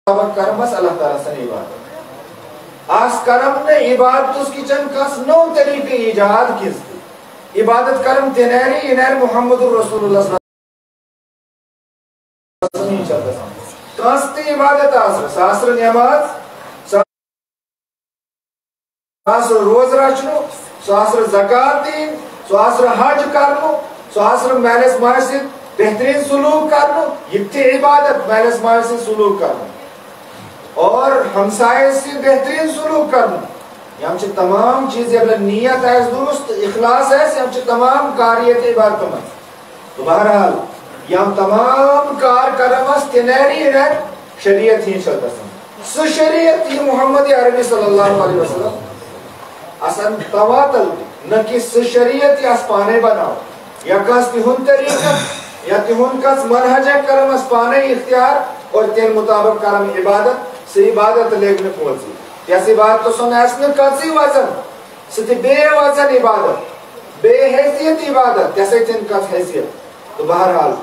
crumbs اللہ تعالیٰ سن عبادت آس کرم نے عبادت اس کی چند کس نو طریقے ایجاد کیس عبادت کرم تنیری انیر محمد رسول اللہ صلی اللہ علیہ وسلم کانستی عبادت آسر ساسر نماز ساسر روز رچنو ساسر زکاة دین ساسر حج کرنو ساسر محلس محسن بہترین سلوک کرنو یہ تھی عبادت محلس محسن سلوک کرنو اور ہمسائے سے بہترین سلوک کرنا یہ ہم تمام چیزیں اگر نیت ہے درست اخلاص ہے ہم تمام کاریت عبادت میں تو بہرحال یہ ہم تمام کار کرمس تنیری ہے شریعت ہی چلتا سو شریعت ہی محمد عربی صلی اللہ علیہ وسلم اصلا تواتل نہ کہ سو شریعت ہی اسپانے بناؤ یا کس تیہن طریقہ یا تیہن کس منحج کرم اسپانے اختیار اور تین مطابق کرم عبادت سے عبادت لیکن پہنچی جیسی بات تو سن اس میں کسی وزن ستی بے وزن عبادت بے حیثیت عبادت جیسے تین کس حیثیت تو بہرحال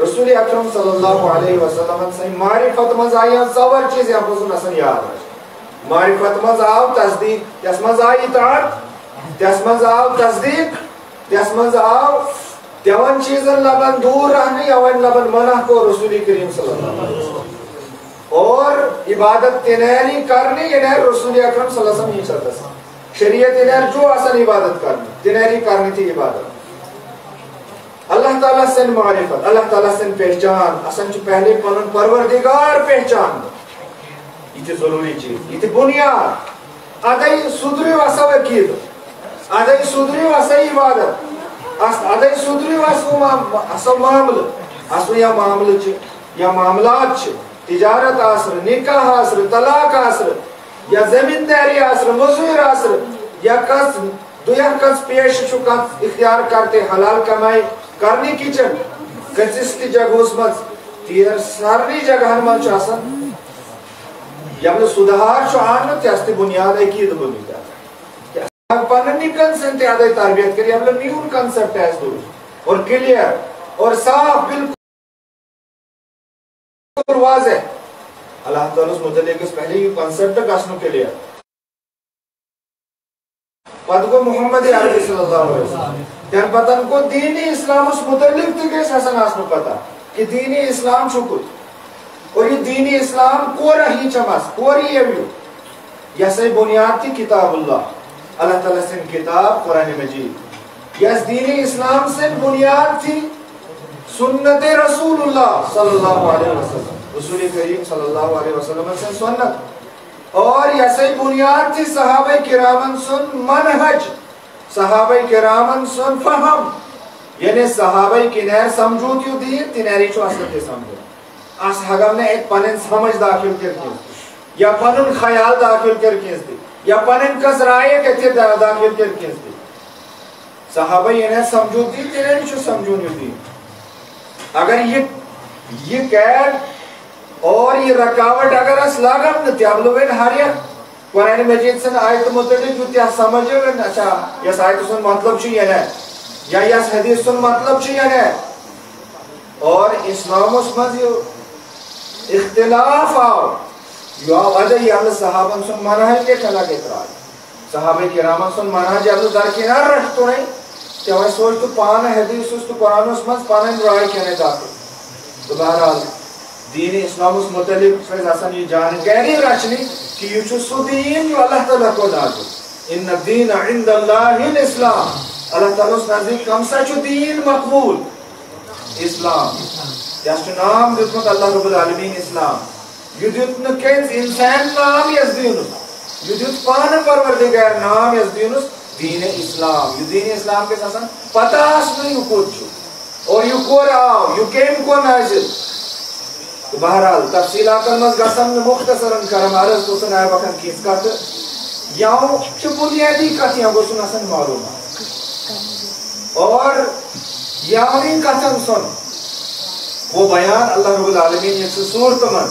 رسول اکرم صلی اللہ علیہ وسلم سے معرفت مزائی صور چیز یہاں پر سن یاد ہے معرفت مزاو تصدیق جس مزائی اطاعت جس مزاو تصدیق جس مزاو دیوان چیزن لبن دور رہنے یا ون لبن منح کو رسول کریم صلی اللہ علیہ وسلم اور عبادت تنیری کرنی انہیں رسول اکرم صلی اللہ علیہ وسلم یہ چلتا تھا شریعت انہیں جو اصل عبادت کرنی تنیری کرنی تھی عبادت اللہ تعالیٰ سے معرفت اللہ تعالیٰ سے پہچان اصل جو پہلے پروردگار پہچان یہ تھی ضروری چیز یہ تھی بنیاد آدھائی صدری واسو عقید آدھائی صدری واسو عبادت آدھائی صدری واسو معامل اصل یا معاملات چھے تجارت آسر نکاح آسر طلاق آسر یا زمینداری آسر مزور آسر یا کس دویا کس پیش چکا اختیار کرتے حلال کمائی کرنی کی چن کنسستی جگہ اس مز تیر سارنی جگہ ہنمان چاسن یا اپنے صدہار چو آنو تیستی بنیاد ایکی دو بنی جاتا پننی کنسنٹ آدھائی تربیت کری اپنے نیون کنسپٹ ہے اس دور اور کلیر اور صاف بالکل واضح اللہ تعالیٰ اس متعلق اس پہلے یہ کنسپٹ کسنوں کے لئے پدگو محمد عربی صلی اللہ علیہ وسلم تین پتن کو دینی اسلام اس متعلق تھی کہ حسن آسنو پتا کہ دینی اسلام چھکت اور یہ دینی اسلام کورا ہی چمس کوری ایویو یہ سے بنیاد تھی کتاب اللہ اللہ تعالیٰ سے کتاب قرآن مجید یہ دینی اسلام سے بنیاد تھی سنت رسول اللہ صلی اللہ علیہ وسلم رسول کریم صلی اللہ علیہ وسلم سے سنت اور یہ بنیاد تھی صحابہ کرامن سن منہج صحابہ کرامن سن فہم یعنی صحابہ کی نیر سمجھوتیو دین تینیری چو اصل کے سمجھو اس حقم نے ایک پنن سمجھ داخل کر کے یا پنن خیال داخل کر کے یا پنن کس رائے کہتے داخل کر کے صحابہ یہ نیر سمجھوتی تینیری چو سمجھونیو دین اگر یہ قید اور یہ رکاوٹ اگر اس لاغم نتی اب لوگین ہر یک قرآن مجید سے آیت متعلق جو تیہ سمجھے گا اچھا یس آیت سن مطلب چیئے ہے یا یس حدیث سن مطلب چیئے ہے اور اسلام اس مزید اختلاف آو یو آو اجا یہ اللہ صحابہ سن منحج کے خلاق اطراج صحابہ کرامن سن منحج اللہ در کنار رکھتو نہیں کہ وہ سوچ تو پانا حدیث اس تو قرآن اس مز پانا رائے کہنے جاتے تو بہرحال دین اسلام اس متعلق فیض حسن یہ جانکاری رچنی کہ یہ چھو سو دین جو اللہ تعالیٰ کو نازل ان الدین عند اللہ الاسلام اللہ تعالیٰ اس نازل کم سا چھو دین مقبول اسلام یا چھو نام دیتمت اللہ رب العالمین اسلام یہ دیتن کینز انسان نام یز دینس یہ دیت پان پروردگار نام یز دینس دین اسلام یہ دین اسلام کے ساتھ پتہ اس میں یہ کود چھو اور یہ کور آو یہ کیم کو نازل تو بہرحال تفصیلات المز گسن مختصراً کرم عرض تو سن آئے بکن کیس کہتے یاؤں چھ بنیادی کہتیاں گو سن اسن معلومات اور یاؤں کہتن سن وہ بیان اللہ رب العالمین یہ صورت من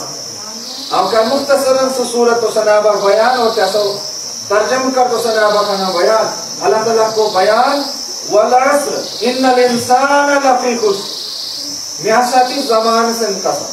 ہم کا مختصراً صورت تو سن آئے بک بیان اور تیسو ترجم کر تو سن آئے بکن بیان اللہ تعالیٰ کو بیان والعصر ان الانسان لفی خسر میاساتی زمان سے انقصر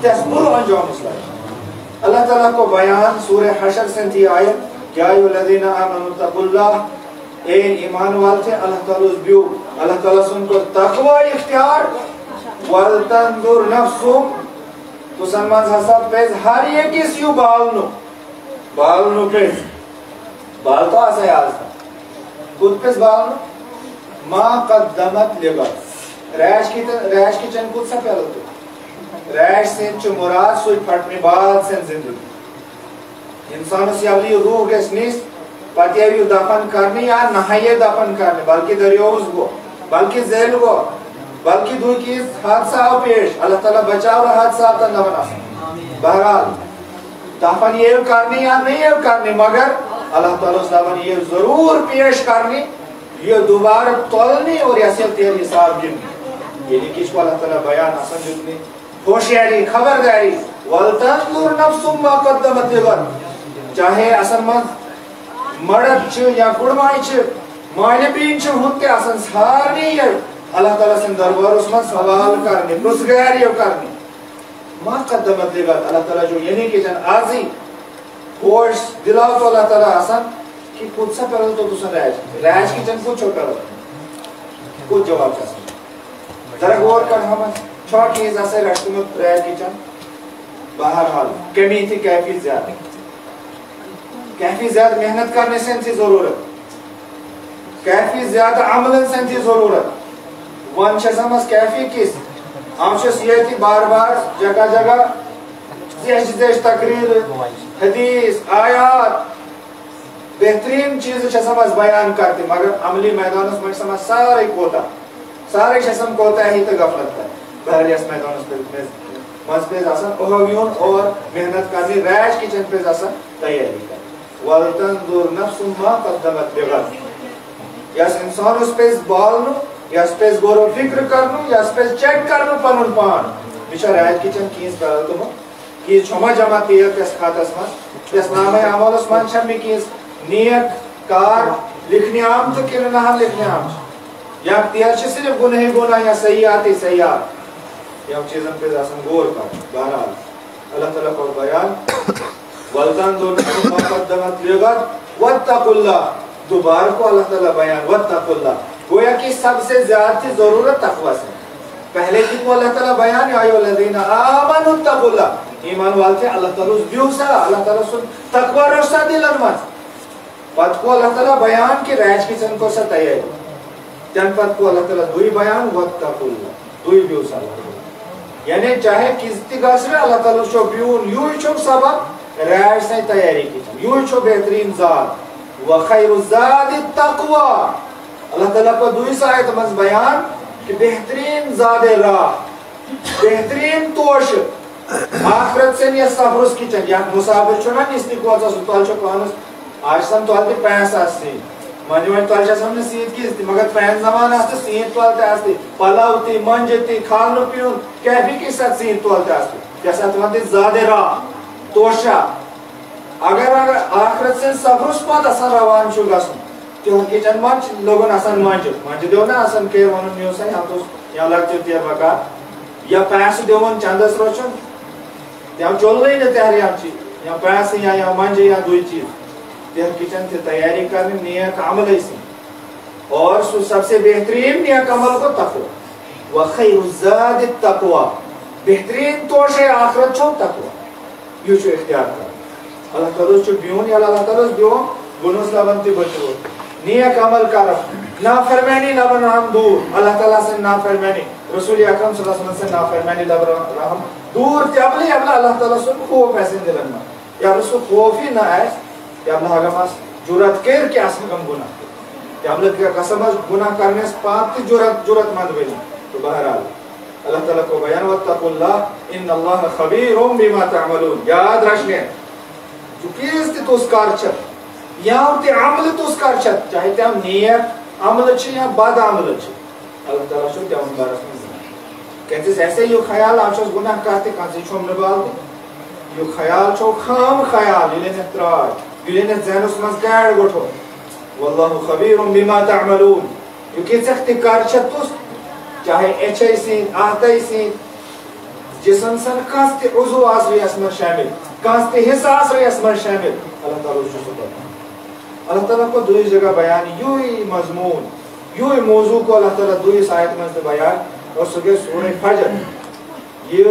تیس برو انجام اسلائی اللہ تعالیٰ کو بیان سورہ حشر سے تھی آیت یا ایھا الذین آمنوا اتقوا اللہ اے ایمان والے اللہ تعالیٰ اس بیو اللہ تعالیٰ سن کو تقوی اختیار ولتنظر نفس تو سنمان حساب پیز ہر ایک اس یو بالنو پیز بال تو آسا ہے آج خود پیز بالنو ما قدمت لغت ریش کی چند خود سا پہلو تو ریش سے چو مراد سوئی پھٹنے بعد سے زندگی انسان سے اولی روح گیس نیست پاتی اولی دفن کرنی یا نہائیے دفن کرنی بلکہ دریوز گو بلکہ زیل گو بلکہ دو کی حادثہ ہو پیش اللہ تعالیٰ بچاؤ رہا حادثہ آتا نہ بنا بہرحال دفن یہ کرنی یا نہیں یہ کرنی مگر اللہ تعالیٰ اس دفن یہ ضرور پیش کرنی یہ دوبارہ تولنی اور ایسے تیر حساب گرنی یہ لکھیش کو اللہ تعالیٰ بیان حسن جتنی ہوشیاری خبرداری وَلْتَنْظُرْ نَفْسٌ مَا قَدَّمَتْ لِغَدٍ چاہے اصل مند مڑک چھ یا گڑمائی چھ مائنے بین چھ ہوتے اصل سارنی ہے اللہ تعالیٰ سے دربار اس میں سوال کرنی پرسگاری کرنی ما قدمت لغت اللہ تعالیٰ جو یعنی کہ جن آزی خوش دلاؤ تو اللہ تعالیٰ آسان کہ خود سا پہلے تو دوسرا ریج کی جن کچھ چھوٹا رہا کچھ جواب چاہتا ذرا غور کر ہم چھوٹ چیز ایسے رشت میں ریج کی جن بہرحال کمی تھی کیفی زیادہ محنت کرنے سے انتی ضرورت کیفی زیادہ عمل سے انتی ضرورت ون شسمس کیفی کس ہم شس یہ تھی بار بار جگہ جگہ زیش تقریر حدیث آیات بہترین چیز شسمس بیان کرتے مگر عملی میدان اس میں شسمس سارے شسم کوتا ہے ہی تو غفلت ہے بہرحال اس میدان اس پر مزپیز آسان اوہویون اور محنت کرنی ریش کی چند پیز آسان تیاری کر وَلْتَنْظُرْ نَفْسٌ مَا قَدَّمَتْ لِغَدٍ یا انسان اس پیز بالنو یا اس پیز غور و فکر کرنو یا اس پیز چیک کرنو پنن پان بچار آیت کی چند کیز کرل تو کہ چھما جمع تیر پیس خاتس من پیس نام عمال اس من چھمی کیز نیت کار لکھنی عام تو کیوں نہ لکھنی عام یا تیر چھ صرف گناہ یا سیئات یا چیزن پیز آسان غور کر بہرحال اللہ تعالیٰ کو بیان وَلْتَنْظُرْ نَفْسٌ مَا قَدَّمَتْ لِغَدٍ وَاتَّقُوا اللَّهَ دوبارہ کو اللہ تعالیٰ بیان وَاتَّقُوا اللَّهَ گویا کہ سب سے زیادہ ضرورت تقوی سے پہلے کی کو اللہ تعالیٰ بیان یا ایھا الذین آمنوا اتقوا اللہ ایمان والے اللہ تعالیٰ اس دیو سا اللہ تعالیٰ سن تقوی رسا دلن مت پت کو اللہ تعالیٰ بیان کی ریج کی چن کو سا تیاری جن پت کو اللہ تعالیٰ دوی بیان وَاتَّقُوا اللَّهَ دوی دیو سا اللہ تعالیٰ یعنی چاہے کس تگاس میں اللہ تعالیٰ شو بیون یوں چھو سبب ریج سے تیاری کی یوں چھو بہترین ذات وَخَيْرُ الزَّادِ التَّقْوَى اللہ تعالیٰ کو دوئی سایت مز بیان کہ بہترین زاد راہ بہترین توش آخرت سے یہ سفرس کی چنگ یا مسافر چھونا نیستی کو آتا سلطال چھو کانس آج سم توالتی پینس آستی منجوان توالچہ سم نے سیت کی استی مگر پین زمان آستی سیت توالتی آستی پلاوتی منجتی کھالنو پیون کیفی کی ساتھ سیت توالتی آستی جیسا توالتی زاد راہ توشا اگر آخرت سے سفرس پات اصلا روان چھو گسن تو کی چند مانچ لوگوں نے اصلا مانچ دیو نا اصلا کیر ونو نیو سا یہاں تو یہاں لگتی تیر بکا یا پیس دیو ون چندس روچن یہاں چول گئی نا تیاری ہم چیز یہاں پیس یا مانچ یا دوئی چیز تیر کی چند تیاری کرنی نیک عمل ایسی اور سب سے بہترین نیک عمل کو تقوی وَخَيْرُ الزَّادِ التَّقْوَى بہترین توش آخرت چھو تقوی یہ چھو اختیار کر اللہ تعالیٰ چھو بیون یا اللہ تعالیٰ بیون گنوس لبنتی بچو نیک عمل کرم نافرمانی لبن رحم دور اللہ تعالیٰ سے نافرمانی رسول اکرم صلی اللہ علیہ وسلم سے نافرمانی لبن رحم دور تیابلی اللہ تعالیٰ سے خوف ایسے دلن میں یا رسول خوفی نہ ہے یا اللہ اگر ماس جورت کر کے اسم کم گناہ یا اللہ قسم گناہ کرنے سے پاک جورت مند بینی تو بہرحال اللہ تعالیٰ کو بیان وَاتَّقُوا اللَّهَ إِنَّ اللَّهَ خَبِيرٌ بِمَا تَعْمَلُونَ یاد رکھنے جو کیس تی تو اس کارچت یا تی عمل تو اس کارچت چاہے تی ہم نیت عمل چھ یا بد عمل چھ اللہ تعالیٰ شو تی ہم بارس میں زمان کہتے ہیں ایسے یہ خیال آپ شوز گناہ کرتے کانسی چھو ہم نبال دیں یہ خیال چھو خام خیال یہ لینے اتراج یہ لینے ذہن اس مز گیڑ گٹھو وَاللَّهُ خَبِيرٌ بِمَا تَعْمَلُونَ یہ کیسے اختی کارچت تو چاہے اچھائی سین آہتائی سین جسم سن کانس تہ عضو آس ریس من شامل کانس تہ حصہ آس ریس من شامل اللہ تعالیٰ چھُ سُہ پتہ اللہ تعالیٰ کو دویس جگہ بیان یوی مضمون یوی موضوع کو اللہ تعالیٰ دویس آیت من تہ بیان اور سُہ گٔے سورہ فجر یہ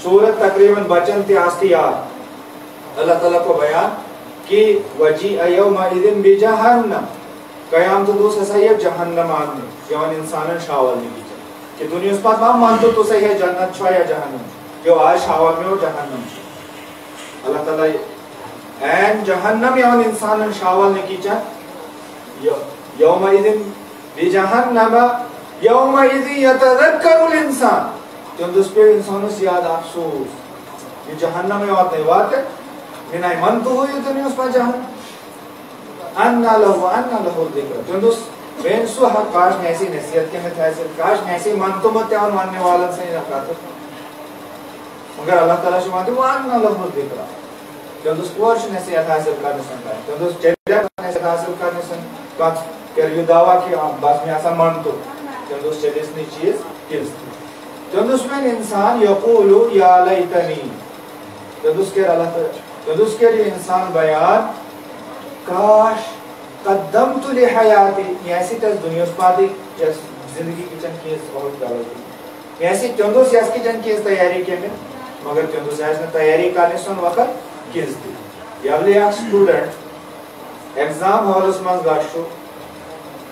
سورت تقریباً بچن تہ آس تہ یاد اللہ تعالیٰ کو بیان کہ وجیء یومئذ بجہنم قیامت دوس ہسا یہ جہنم آنے یوان انسانن شاول نہیں کہ دنیا اس پاس مان تو تو صحیح ہے جنت چھو یا جہنم جو آج شاول میں ہو جہنم چھو اللہ تعالیٰ این جہنم یوان انسانن شاول نہیں کیچا یومئذ بجہنم یومئذ یتذکر الانسان تندس پہ انسانس یاد افسوس یہ جہنم میں آتے واقع من ای من تو ہوئی دنیا اس پاس جہنم انا لہو ذکر تندس بین سو حق کاش میں ایسی نصیحت کے میں تحصیل کاش میں ایسی من تو متعاون ماننے والا سے نہیں رکھا تھا مگر اللہ تعالیٰ سے مانتے وَأَنَّ لَهُ الذِّكْرَى تندس پورش نصیحت حاصل کرنے سن کا تندس جدہ نصیحت حاصل کرنے سن کا کہ یہ دعویٰ کی بس میں ایسا من تو تندس چلیسنی چیز کس تندس میں انسان یقولو یا لیتنی تندس کے اللہ تعالیٰ تندس کے لیے انسان بیان کاش قدمت لحیاتی ایسی تس دنیا اس پاتی جس زندگی کی چند کیس بہت غلط ایسی تندس یس کی چند کیس تیاری کے میں مگر تندس ایس نے تیاری کرنے سن وقت کیس دی یابلی ایک سٹوڈنٹ ایگزام ہال اس منز گاشو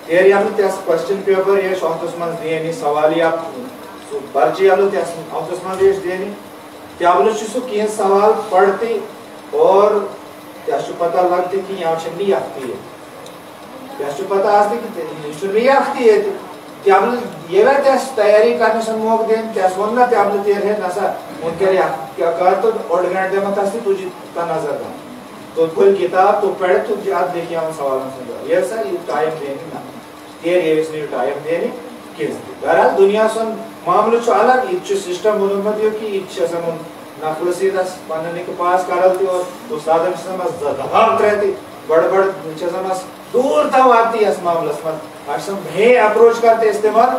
تیر یابلی تیس کوسچن پیپر یہ شوہت اس منز دینی سوالی آپ پرچی یابلی تیس اس منز دیش دینی یابلی چسو کین سوال پڑھتی اور تیس پتہ لگتی کہ یہاں چنی آتی ہے تیس پتہ آستی کہ چنی آتی ہے تیابلی یہ وقت تیس تیاری کرنے سن موقع دین تیس ونگا تیابلی تیر ہے نسا ان کے لئے کیا کار تو اوڑ گھنٹ دے مت آستی تجھے تا نظر دا تو کھل کتاب تو پڑھ تو جہاں دیکھی آن سوالوں سے جا یہ سر یہ ٹائم دینی نا تیر یہ اس نے ٹائم دینی کس دی بہرحال دنیا سن معاملو چو الگ ایچ سسٹم بنومت دیو کی ایچ سمون نقل سیدھا پاننے کے پاس کرلتی اور استادم سمس دھاقت رہتی بڑ بڑ سمس دور تاو آتی اس معاملہ سمت اشتم بھے اپروچ کرتے استعمال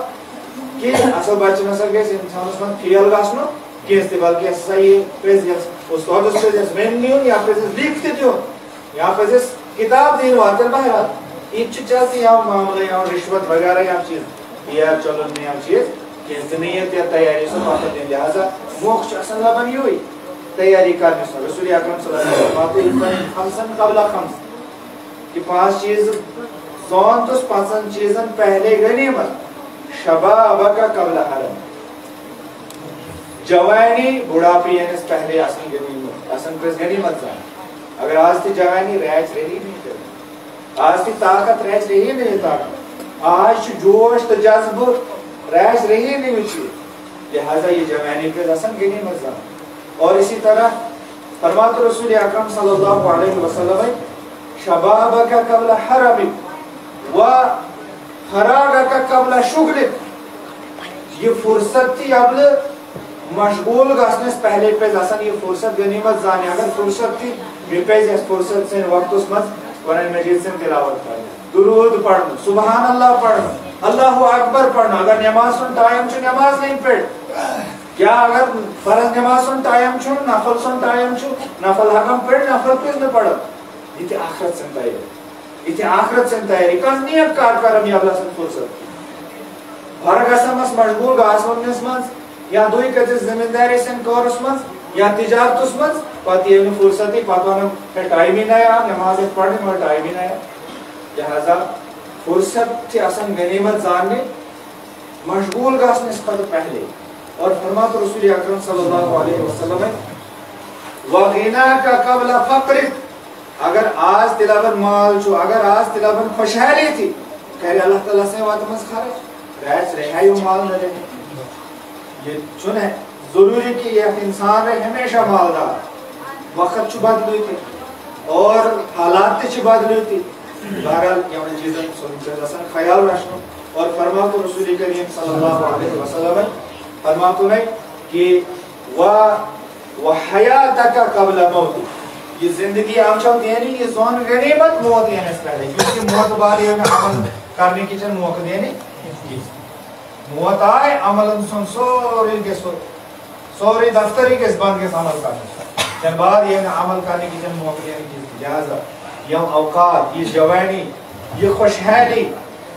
کہ اصل بچے نسل گئے انسان سمت فیل گاسنو کی استعمال کی صحیح پریزیس استاد اس پریزیس میں نہیں ہوں یا پریزیس لکھتے دیو یا پریزیس کتاب دین واتر بہرحال ایچ چلتی یا معاملہ یا رشوت وغیرہ یا چیز یا چلن میں یا چیز کہ انسانیت یا تیاری سے بات دیں لہذا موقع اصلا لبنی ہوئی تیاری کرنے سے رسول اکرم صلی اللہ علیہ وسلم خمسن قبل خمس کہ 5 چیز زون تو 5 چیزن پہلے غنیمت شبابک قبل حرم جوانی بڑھاپی یعنی پہلے اصل غنیمت اصل پریس غنیمت زان اگر آج تی جوانی ریچ رہی نہیں کریں آج تی طاقت ریچ رہی نہیں طاقت آج جوش تجذب ریچ رہی نہیں ہوئی لہذا یہ جوانی پریس اصل غنیمت زان اور اسی طرح فرمات رسول اکرم صلی اللہ علیہ وسلم شبابک قبل حرمک و فراغک قبل شغلک یہ فرصت تھی ابل مشغول گسنس پہلے پہ اصل یہ فرصت غنیمت زانی اگر فرصت تھی بے پیز اس فرصت سے وقت اس مت قرآن مجید سے تلاوت کرنا درود پڑھنا سبحان اللہ پڑھنا اللہ اکبر پڑھنا اگر نماز سن ٹائم چھو نماز نہیں پڑھ کیا اگر فرض نماز سن ٹائم چھو نفل سن ٹائم چھو نفل حکم پڑھ نفل پیز میں پڑھ یہ تھی آخرت سن تیاری یہ تھی آخرت سن تیاری کس نیت کار کرم یا اللہ سن فرصت بھر گسمس مشغول گاسون نسمنس یا دوئی کتس زمینداری سن کور اسمنس یا تجارت اسمنس پاتی ہے فرصتی پاتوانا پھر ٹائم ہی نیا نماز پڑھنے میں ٹائم ہی نیا لہذا فرصت تھی اصلا غنیمت زاننے مشغول گاسن اس قدر پہلے اور فرمات رسول اکرم صلی اللہ علیہ وسلم وَغِنَاكَ قَبْلَ فَقْرِكَ اگر آج تلابر مال چھو اگر آج تلابر خوشحالی تھی کہہ اللہ تعالیٰ سے واتمز خارج ریچ رہائی و مال نہ رہے یہ چن ہے ضروری کہ یہ انسان رہے ہمیشہ مالدار وقت چھو بدلوئی تھی اور حالات چھو بدلوئی تھی بہرحال یہ چیزیں سن خیال رشنو اور فرمات رسول کریم صلی اللہ علیہ وسلم فرماتو نہیں کہ وَحَيَاتَكَ قَبْلَ مَوْتِ یہ زندگی آمچہ دینی یہ زون غنیمت موت دینے سے پہلے کیونکہ موت باری میں عمل کرنے کی چند موقع دینے موت آئے عمل انسان سوری کے سو سوری دفتری کے بند کے عمل کرنے تم بعد یہ عمل کرنے کی جن موقع دینے کی اجازت، یہ اوقات، یہ جوانی، یہ خوشحالی،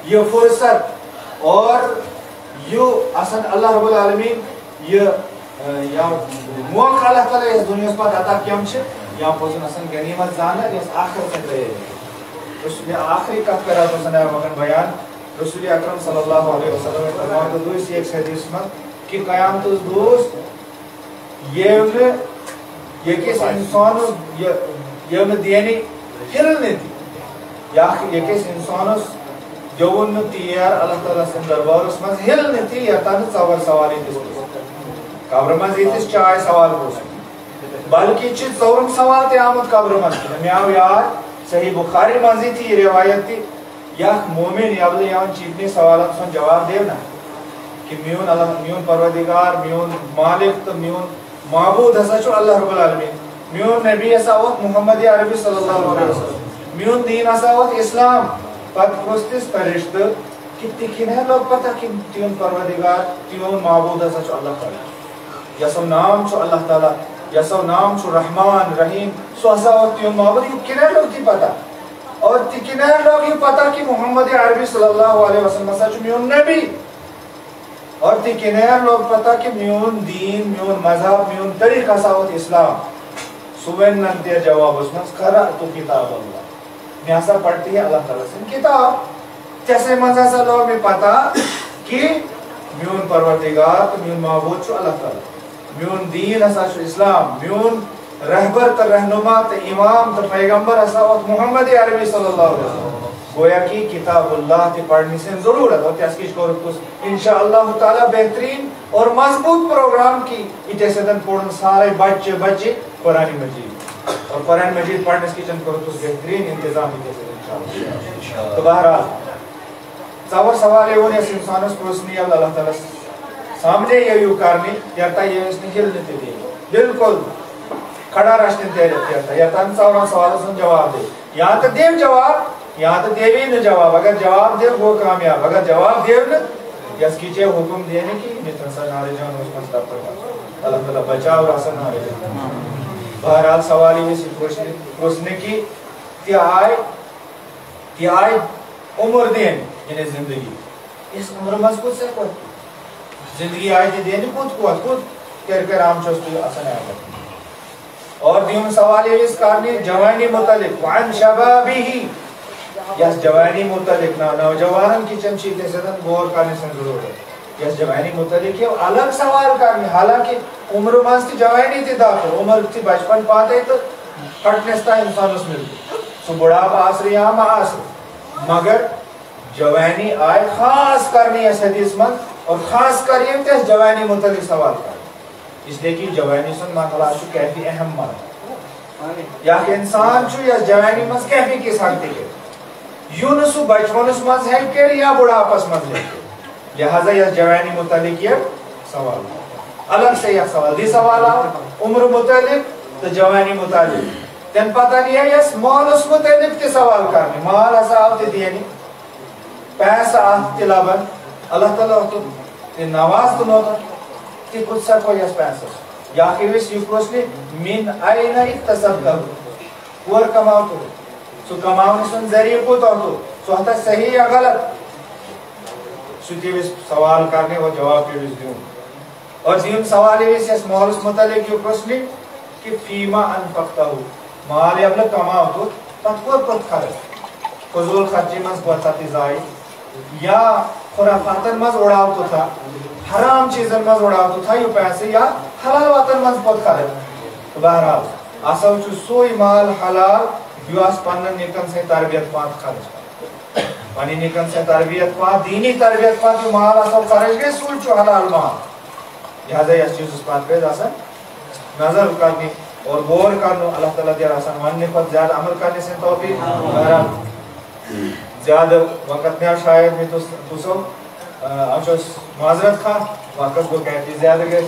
یہ فرصت اور یہ اصل اللہ رب العالمین یہ موقع اللہ تعالیٰ اس دنیا پر عطا کیم یا پوزن اصل غنیمت زانا اس آخر سے گئے رسول آخری کت کرا تو سنا مگن بیان رسول اکرم صلی اللہ علیہ وسلم فرماتے دوس ایک حدیث میں کہ قیامت دوس یہ کس انسان یہ دینی ہلنے دی یا یہ کس انسان جون تیار اللہ تعالیٰ سے دربار اس میں ہلنے تھی یا تن ژور سوالی دس قبر من یتس چائے سوال پوچھ بلکہ چھ ژورم سوال تے آمد قبر من مے آو یاد صحیح بخاری من تھی روایت تھی یا مومن یابل یان چیتنی سوالات سن جواب دینا کہ میون اللہ میون پروردگار میون مالک تو میون معبود ہسا چھ اللہ رب العالمین میون نبی ہسا وقت محمد عربی صلی اللہ علیہ وسلم میون دین ہسا وقت اسلام پت پرستس فرشتہ کہ تکن ہے لوگ پتہ کہ تیون پروردگار تیون معبود ہسا چھ اللہ تعالی یسو نام چھ اللہ تعالی یسو نام چھ رحمان رحیم سو ہسا وقت تیون معبود یہ کنے لوگ تھی پتہ اور تکنے لوگ یہ پتہ کہ محمد عربی صلی اللہ علیہ وسلم ہسا چھ میون نبی اور تکنے لوگ پتہ کہ میون دین میون مذہب میون طریقہ ہسا وقت اسلام سوین ننتے جواب اس میں قرأت کتاب اللہ میں ایسا پڑھتی ہے اللہ تعالیٰ سے کتاب جیسے منزہ سا لوگ میں پتا کہ میون پروردگار تو میون معبود چھو اللہ تعالیٰ میون دین ایسا چھو اسلام میون رہبر تا رہنما تا امام تا پیغمبر ایسا وقت محمد عربی صلی اللہ علیہ وسلم گویا کی کتاب اللہ تی پڑھنی سے ضرورت ہوتی ہے اس کی شکورت انشاءاللہ تعالیٰ بہترین اور مضبوط پروگرام کی اٹھے سے پورن سارے بچے قرآن مجید اور قرآن مجید پڑھنے کی چند کرو تو بہترین انتظام ہوتے ہیں تو بہرحال تصور سوال ہے وہ اس انسان اس پرسنی اللہ تعالیٰ سامنے یہ یوں کرنی یا تا یہ اس نے ہلنے تے دی بالکل کھڑا راشتن تے رہتا ہے یا تن سوال سن جواب دے یہاں تو دیو جواب یہاں تو دیوی نہ جواب اگر جواب دے وہ کامیاب اگر جواب دیو نہ یس کیجئے حکم دینے کی نتن سر نارے جان اس منصدہ پر اللہ تعالیٰ بچا اور حسن نارے جان بہرحال سوالی میں سے پوچھنے کی تی آئے عمر دین یعنی زندگی اس عمر مضبوط سے کوئی زندگی آئے تی دین کود کر آم چوستو اصلا آئے اور دیوم سوالی اس کارنی جوانی متعلق وعن شبابی ہی یس جوانی متعلق نوجوانن کی چمشیتے سے غور کرنے سے ضرور ہے یس جوانی متعلق ہے الگ سوال کرنی حالانکہ عمر مانس کی جوانی تھی داخل عمر تھی بچپن پاتے تو پٹنستا انسان اس ملتی سو بڑھاپ آسر یا معاصر مگر جوانی آئے خاص کرنی ہے حدیث من اور خاص کریے کہ جوانی متعلق سوال کرنی اس لیے کہ جوانی سن مطلع شو کیفی اہم مرد یا کہ انسان شو یا جوانی مز کیفی کی سکتے کے یونسو بچپنس مز ہے کہ یا بڑھاپس مز ہے لہذا یہ جوانی متعلق یہ سوال الگ سے یہ سوال دی سوال عمر متعلق تو جوانی متعلق تن پتہ نہیں ہے یہ مال اس متعلق تے سوال کرنے مال ایسا آتے دینی پیسہ آتے لابن اللہ تعالیٰ تو نواز تو نوتا تی کچھ سا کوئی اس پیسہ یا آخر اس یہ پروسلی من آئینہ اکتصب کرو پور کماؤ تو سو کماؤ نسون ذریعہ کو تو سو حتی صحیح یا غلط سو تیویس سوال کرنے و جواب تیویس دیوں اور دیون سوال ہے اس محلس متعلق یہ پروسلی کہ فیما انفقتا ہو مال ابلا کماؤ تو تطور پت خرچ فضول خرچی مز بہتا تیزائی یا خرافاتن مز اڑاو تو تھا حرام چیزن مز اڑاو تو تھا یہ پیسے یا حلال واتن مز بہت خرچ تو بہرحال اصل چو سوئی مال حلال بیواس پنن نکن سے تربیت پانت خرچ پانی نکن سے تربیت پانت دینی تربیت پانت جو مال اصل خرچ گئے سوئی چو حلال مال لہذا یہ چیز اس پانت پہ اصل نظر کرنی اور غور کرنو اللہ تعالیٰ دیا رسان واننے پر زیادہ عمل کرنے سے توفیق بہرحال زیادہ وقت میں شاید میں تو سو اچھوس معذرت خواہ وقت کو کہتی زیادہ گئے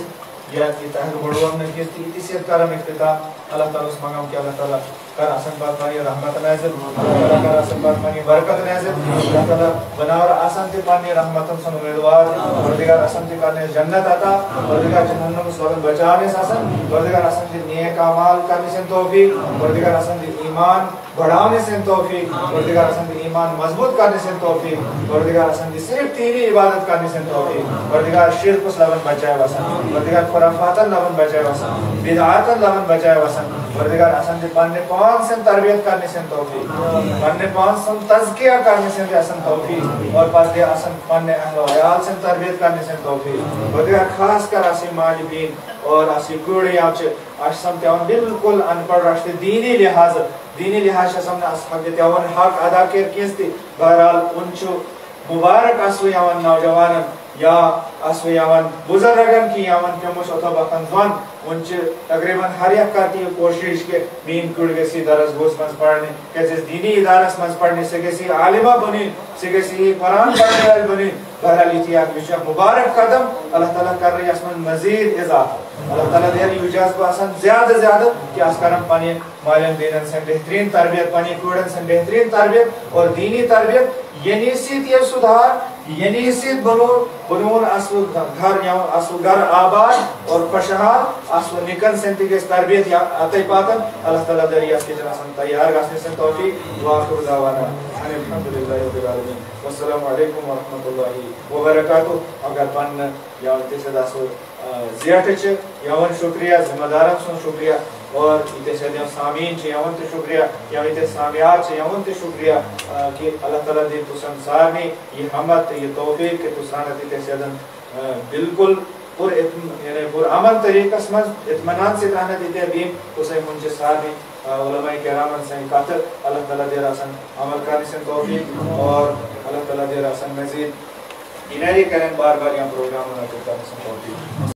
یا کی تحر بڑھوام نے کیستی اسی کرم اختتاح اللہ تعالیٰ اس مقام کی اللہ تعالیٰ کر آسان پات پانی رحمت نازل اللہ تعالیٰ کر آسان پات پانی برکت نازل اللہ تعالیٰ بناور آسان تی پانی رحمت سن امیدوار پروردگار آسان تی کرنے جنت عطا پروردگار جہنم سے بچانے آسان پروردگار آسان تی نیک اعمال کرنے سے توفیق پروردگار آسان تی ایمان بڑھانے سے توفیق پروردگار آسان تی ایمان مضبوط کرنے سے توفیق پروردگار آسان تی صرف تیری عبادت کرنے سے توفیق پروردگار شرک اس لبن بچائے وسن پروردگار خرافاتن لبن بچائے وسن بدعاتن لبن بچائے وسن پروردگار آسان تی پانے پان سے تربیت کرنے سے توفیق پانے پان سے تزکیہ کرنے سے آسان توفیق اور پانے آسان پانے اہل و عیال سے تربیت کرنے سے توفیق پروردگار خاص کر آسی مالبین اور آسی کوڑی آچے آسان تیون بالکل انپڑ راشتے دینی لحاظ شاسم نے آسان تیون حق ادا کر کیستی بہرحال انچو مبارک آسو یاون نوجوانن یا آسو یاون بزرگن کی یاون پیموش اتبا کنزوان انچہ تقریباً ہر یک کرتی کوشش کے مین کڑ گسی درس گوس منز پڑھنے کیسے دینی ادارس منز پڑھنے سے کسی عالمہ بنی سے کسی قرآن پڑھنے والی بنی بہرحال اتیاق ویچہ مبارک قدم اللہ تعالیٰ کر رہی اسمن مزید اضافہ اللہ تعالیٰ دیاری وجاز کو آسان زیادہ کہ اس کرم پانی مالین دینن سے بہترین تربیت پانی کوڑن سے بہترین تربیت اور دینی تربیت یعنی سیت یہ سدھار یعنی سیت بنون اصل گھر آباد اور خوشحال اصل نکن سنتی کے تربیت عطا پاتن اللہ تعالیٰ دریا اس کے جناسن تیار گاسنے سے توفیق وآخر دعوانا الحمدللہ رب العالمین والسلام علیکم ورحمۃ اللہ وبرکاتہ اگر پن یا انتے سے داسو زیادہ چھے یاون شکریہ ذمہ دارم سن شکریہ اور انتے سے دیم سامین چھے یاون تے شکریہ یا انتے سامیات چھے یاون تے شکریہ کہ اللہ تعالیٰ دے تو سنسار میں یہ حمد یہ توفیق کہ تو سانت انتے سے دن بالکل پر عمل طریقہ سمجھ اطمینان سے رہنا دیتے بیم اسے منجھ سار میں علماء کرامن سے قاتل اللہ تعالیٰ دے راسن عمل کرنے سے توفیق اور اللہ تعالیٰ دے راسن مزید انہاری کریں بار بار یہاں پروگرام منعقد کرنے سے توفیق